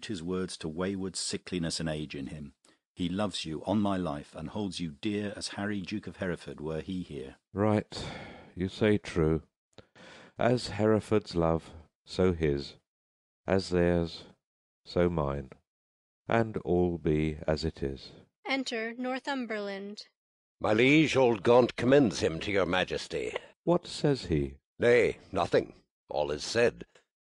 his words to wayward sickliness and age in him. He loves you on my life, and holds you dear as Harry, Duke of Hereford, were he here. Right, you say true. As Hereford's love, so his; as theirs, so mine; and all be as it is. Enter Northumberland. My liege, old Gaunt commends him to your majesty. What says he? Nay, nothing. All is said.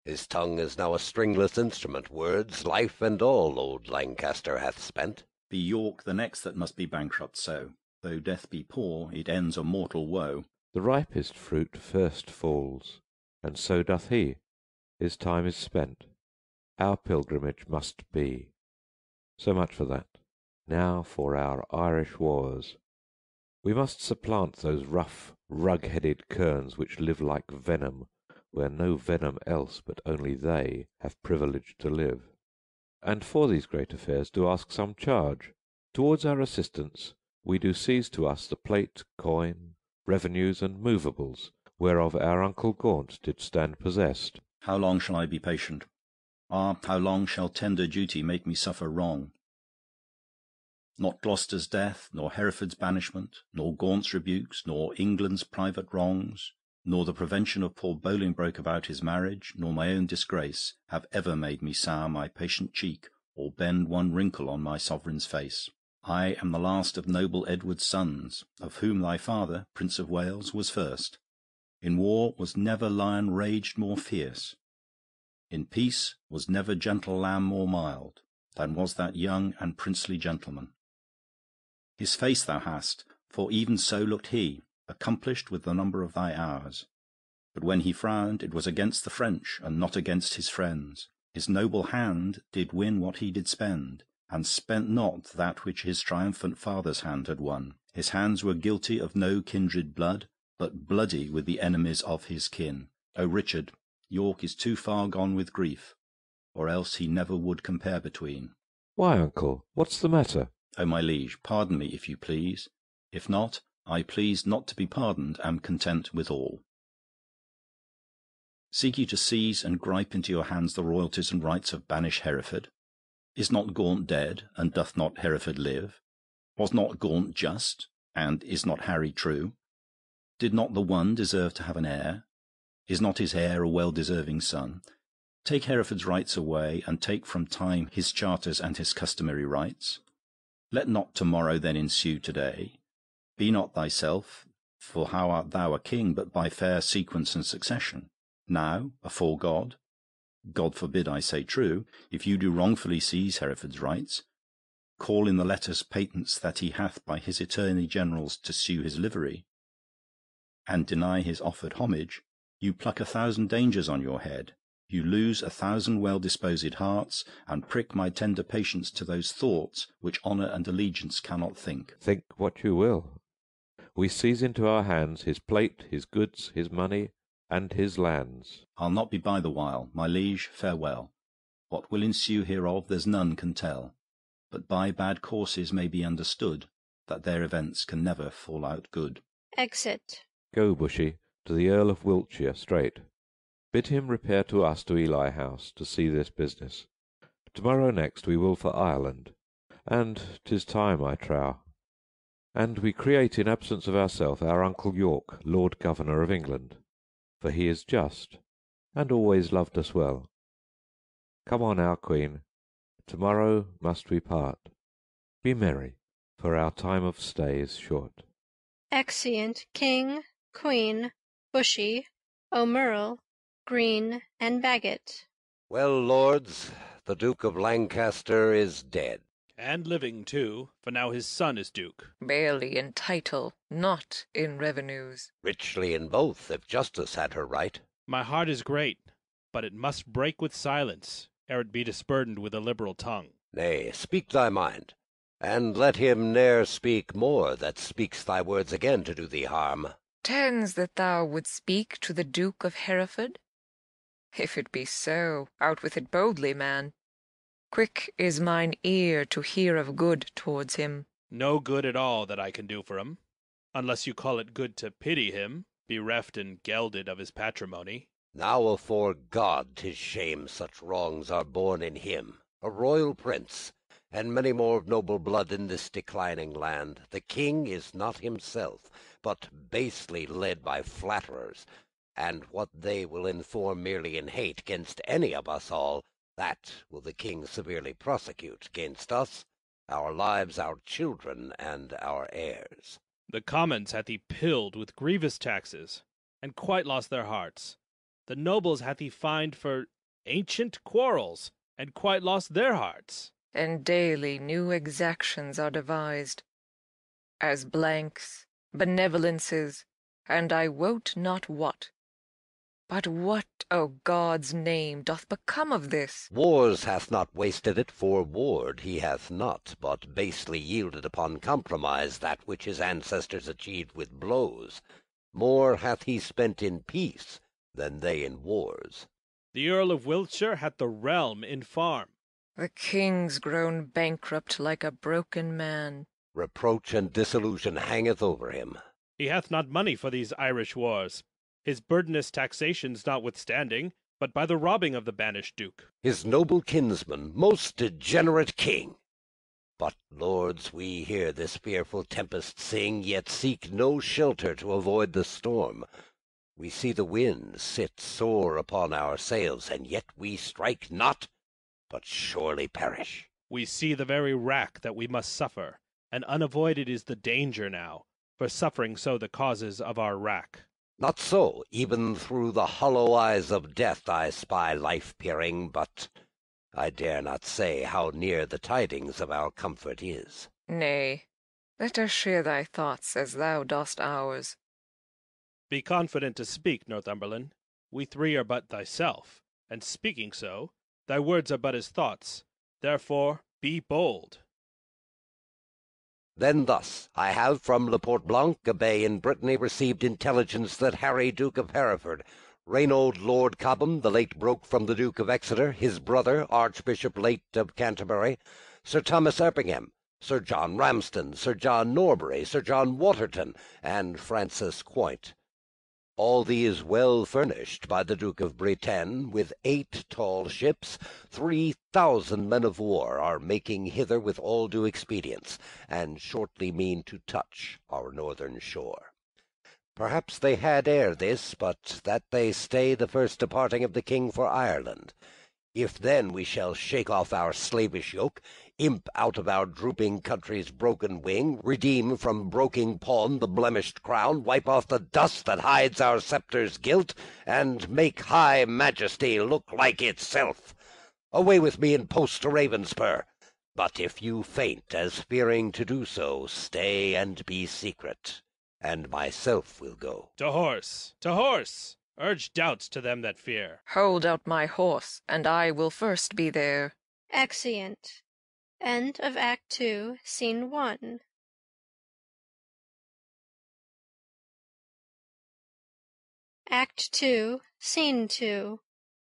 His tongue is now a stringless instrument. Words, life, and all old Lancaster hath spent. Be York the next that must be bankrupt so. Though death be poor, it ends a mortal woe. The ripest fruit first falls, and so doth he. His time is spent. Our pilgrimage must be. So much for that. Now for our Irish wars. We must supplant those rough, rug-headed kerns which live like venom, where no venom else but only they have privilege to live. And for these great affairs do ask some charge. Towards our assistance we do seize to us the plate, coin, revenues, and movables, whereof our uncle Gaunt did stand possessed. How long shall I be patient? Ah, how long shall tender duty make me suffer wrong? Not Gloucester's death, nor Hereford's banishment, nor Gaunt's rebukes, nor England's private wrongs, nor the prevention of poor Bolingbroke about his marriage, nor my own disgrace, have ever made me sour my patient cheek, or bend one wrinkle on my sovereign's face. I am the last of noble Edward's sons, of whom thy father, Prince of Wales, was first. In war was never lion raged more fierce. In peace was never gentle lamb more mild, than was that young and princely gentleman. His face thou hast, for even so looked he, accomplished with the number of thy hours. But when he frowned, it was against the French, and not against his friends. His noble hand did win what he did spend, and spent not that which his triumphant father's hand had won. His hands were guilty of no kindred blood, but bloody with the enemies of his kin. O Richard, York is too far gone with grief, or else he never would compare between. Why, uncle, what's the matter? O my liege, pardon me, if you please. If not, I please not to be pardoned, am content with all. Seek you to seize and gripe into your hands the royalties and rights of banished Hereford? Is not Gaunt dead, and doth not Hereford live? Was not Gaunt just, and is not Harry true? Did not the one deserve to have an heir? Is not his heir a well-deserving son? Take Hereford's rights away, and take from time his charters and his customary rights. Let not tomorrow then ensue today. Be not thyself, for how art thou a king but by fair sequence and succession? Now, afore God, God forbid I say true, if you do wrongfully seize Hereford's rights, call in the letters patents that he hath by his attorney generals to sue his livery, and deny his offered homage, you pluck 1,000 dangers on your head. You lose 1,000 well-disposed hearts, and prick my tender patience to those thoughts which honour and allegiance cannot think. Think what you will. We seize into our hands his plate, his goods, his money, and his lands. I'll not be by the while. My liege, farewell. What will ensue hereof there's none can tell, but by bad courses may be understood that their events can never fall out good. Exit. Go, Bushy, to the Earl of Wiltshire straight. Bid him repair to us to Ely House to see this business. To-morrow next we will for Ireland, and 'tis time, I trow. And we create in absence of ourself our uncle York, Lord Governor of England, for he is just, and always loved us well. Come on, our queen, to-morrow must we part. Be merry, for our time of stay is short. Exeunt King, Queen, Bushy, O'Merle, Green, and Bagot. Well, lords, the Duke of Lancaster is dead. And living too, for now his son is duke. Barely in title, not in revenues. Richly in both, if justice had her right. My heart is great, but it must break with silence, ere it be disburdened with a liberal tongue. Nay, speak thy mind, and let him ne'er speak more that speaks thy words again to do thee harm. Turns that thou wouldst speak to the Duke of Hereford? If it be so, out with it boldly, man. Quick is mine ear to hear of good towards him. No good at all that I can do for him, unless you call it good to pity him, bereft and gelded of his patrimony. Now afore God 'tis shame such wrongs are borne in him. a royal prince, and many more of noble blood in this declining land. The king is not himself, but basely led by flatterers, and what they will inform merely in hate gainst any of us all, that will the king severely prosecute gainst us, our lives, our children, and our heirs. The commons hath he pilled with grievous taxes, and quite lost their hearts. The nobles hath he fined for ancient quarrels, and quite lost their hearts. And daily new exactions are devised, as blanks, benevolences, and I wot not what. But what, O God's name, doth become of this? Wars hath not wasted it, for ward he hath not, but basely yielded upon compromise that which his ancestors achieved with blows. More hath he spent in peace than they in wars. The Earl of Wiltshire hath the realm in farm. The king's grown bankrupt like a broken man. Reproach and disillusion hangeth over him. He hath not money for these Irish wars, his burdenous taxations notwithstanding, but by the robbing of the banished duke. His noble kinsman, most degenerate king. But, lords, we hear this fearful tempest sing, yet seek no shelter to avoid the storm. We see the wind sit sore upon our sails, and yet we strike not, but surely perish. We see the very wrack that we must suffer, and unavoided is the danger now, for suffering so the causes of our wrack. Not so, even through the hollow eyes of death I spy life peering, but I dare not say how near the tidings of our comfort is. Nay, let us share thy thoughts as thou dost ours. Be confident to speak, Northumberland. We three are but thyself, and speaking so, thy words are but as thoughts. Therefore be bold. Then thus, I have from Le Port Blanc, a bay in Brittany, received intelligence that Harry, Duke of Hereford, Reynold, Lord Cobham, the late broke from the Duke of Exeter, his brother, Archbishop late of Canterbury, Sir Thomas Erpingham, Sir John Ramsden, Sir John Norbury, Sir John Waterton, and Francis Quoint. All these well furnished by the Duke of Bretagne, with 8 tall ships, 3,000 men of war, are making hither with all due expedience, and shortly mean to touch our northern shore. Perhaps they had ere this, but that they stay the first departing of the king for Ireland. If then we shall shake off our slavish yoke, imp out of our drooping country's broken wing, redeem from broken pawn the blemished crown, wipe off the dust that hides our sceptre's guilt, and make high majesty look like itself. Away with me in post to Ravenspur. But if you faint, as fearing to do so, stay and be secret, and myself will go. To horse! To horse! Urge doubts to them that fear. Hold out my horse, and I will first be there. Exeunt. End of Act 2, Scene 1. Act 2, Scene 2.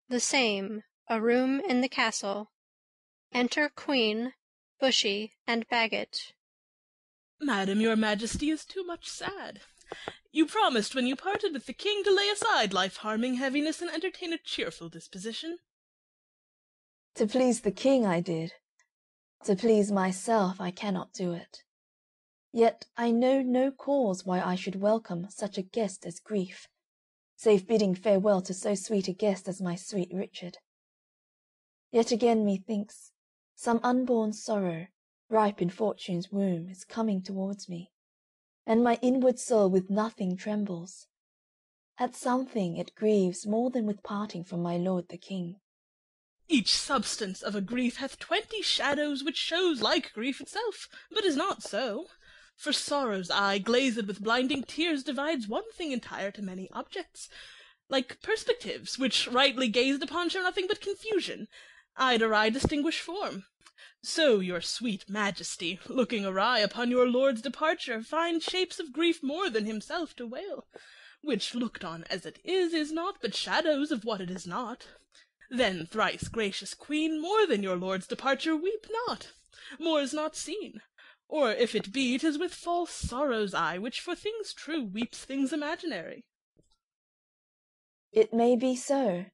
The same, a room in the castle. Enter Queen, Bushy, and Bagot. Madam, your majesty is too much sad. You promised when you parted with the king to lay aside life-harming heaviness and entertain a cheerful disposition. To please the king I did. To please myself I cannot do it. Yet I know no cause why I should welcome such a guest as grief, save bidding farewell to so sweet a guest as my sweet Richard. Yet again methinks some unborn sorrow, ripe in fortune's womb, is coming towards me, and my inward soul with nothing trembles. At something it grieves more than with parting from my lord the king. Each substance of a grief hath 20 shadows, which shows like grief itself, but is not so. For sorrow's eye, glazed with blinding tears, divides one thing entire to many objects, like perspectives, which rightly gazed upon show nothing but confusion. Eye to eye distinguish form. So your sweet majesty, looking awry upon your lord's departure, finds shapes of grief more than himself to wail, which, looked on as it is not but shadows of what it is not. Then, thrice gracious queen, more than your lord's departure weep not, more is not seen. Or if it be, 'tis with false sorrow's eye, which for things true weeps things imaginary. It may be so,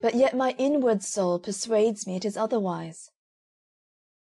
but yet my inward soul persuades me it is otherwise.